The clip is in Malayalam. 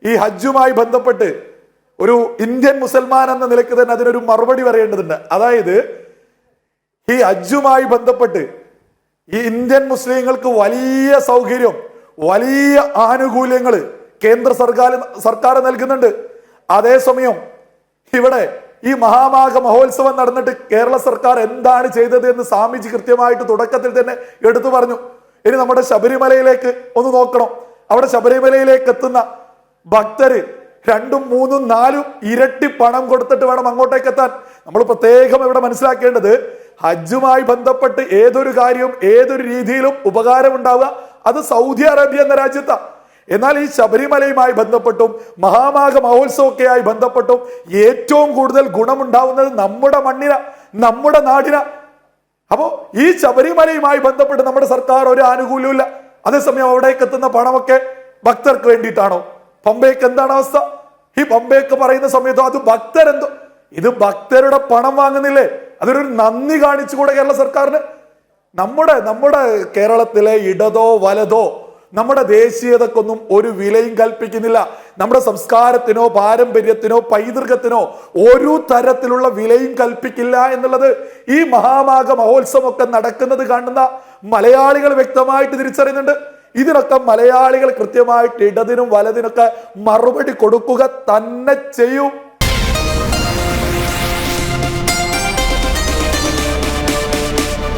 ഈ ഹജ്ജുമായി ബന്ധപ്പെട്ട് ഒരു ഇന്ത്യൻ മുസൽമാൻ എന്ന നിലയ്ക്ക് തന്നെ അതിനൊരു മറുപടി പറയേണ്ടതുണ്ട്. അതായത് ഈ ഹജ്ജുമായി ബന്ധപ്പെട്ട് ഈ ഇന്ത്യൻ മുസ്ലിങ്ങൾക്ക് വലിയ സൗകര്യം, വലിയ ആനുകൂല്യങ്ങൾ കേന്ദ്ര സർക്കാർ നൽകുന്നുണ്ട്. അതേസമയം ഇവിടെ ഈ മഹാമാഘ മഹോത്സവം നടന്നിട്ട് കേരള സർക്കാർ എന്താണ് ചെയ്തത് എന്ന് സ്വാമിജി കൃത്യമായിട്ട് തുടക്കത്തിൽ തന്നെ എടുത്തു പറഞ്ഞു. ഇനി നമ്മുടെ ശബരിമലയിലേക്ക് ഒന്ന് നോക്കണം. അവിടെ ശബരിമലയിലേക്ക് എത്തുന്ന ഭക്തര് 2, 3, 4 ഇരട്ടി പണം കൊടുത്തിട്ട് വേണം അങ്ങോട്ടേക്ക് എത്താൻ. നമ്മൾ പ്രത്യേകം ഇവിടെ മനസ്സിലാക്കേണ്ടത്, ഹജ്ജുമായി ബന്ധപ്പെട്ട് ഏതൊരു കാര്യവും ഏതൊരു രീതിയിലും ഉപകാരം ഉണ്ടാവുക അത് സൗദി അറേബ്യ എന്ന രാജ്യത്താണ്. എന്നാൽ ഈ ശബരിമലയുമായി ബന്ധപ്പെട്ടും മഹാമാഘ മഹോത്സവമൊക്കെയായി ബന്ധപ്പെട്ടും ഏറ്റവും കൂടുതൽ ഗുണമുണ്ടാവുന്നത് നമ്മുടെ മണ്ണിന, നമ്മുടെ നാടിന. അപ്പോ ഈ ശബരിമലയുമായി ബന്ധപ്പെട്ട് നമ്മുടെ സർക്കാർ ഒരു ആനുകൂല്യമില്ല. അതേസമയം അവിടേക്ക് എത്തുന്ന പണമൊക്കെ ഭക്തർക്ക് വേണ്ടിയിട്ടാണോ? പമ്പയ്ക്ക് എന്താണ് അവസ്ഥ? ഈ പമ്പയ്ക്ക് പറയുന്ന സമയത്ത് അത് ഭക്തരെന്തോ, ഇത് ഭക്തരുടെ പണം വാങ്ങുന്നില്ലേ? അതൊരു നന്ദി കാണിച്ചുകൂടെ കേരള സർക്കാരിന്? നമ്മുടെ കേരളത്തിലെ ഇടതോ വലതോ നമ്മുടെ ദേശീയതക്കൊന്നും ഒരു വിലയും കൽപ്പിക്കുന്നില്ല. നമ്മുടെ സംസ്കാരത്തിനോ പാരമ്പര്യത്തിനോ പൈതൃകത്തിനോ ഒരു തരത്തിലുള്ള വിലയും കൽപ്പിക്കില്ല എന്നുള്ളത് ഈ മഹാമാഘ മഹോത്സവമൊക്കെ നടക്കുന്നത് കാണുന്ന മലയാളികൾ വ്യക്തമായിട്ട് തിരിച്ചറിയുന്നുണ്ട്. ഇതിനൊക്കെ മലയാളികൾ കൃത്യമായിട്ട് ഇടതിനും വലതിനൊക്കെ മറുപടി കൊടുക്കുക തന്നെ ചെയ്യും.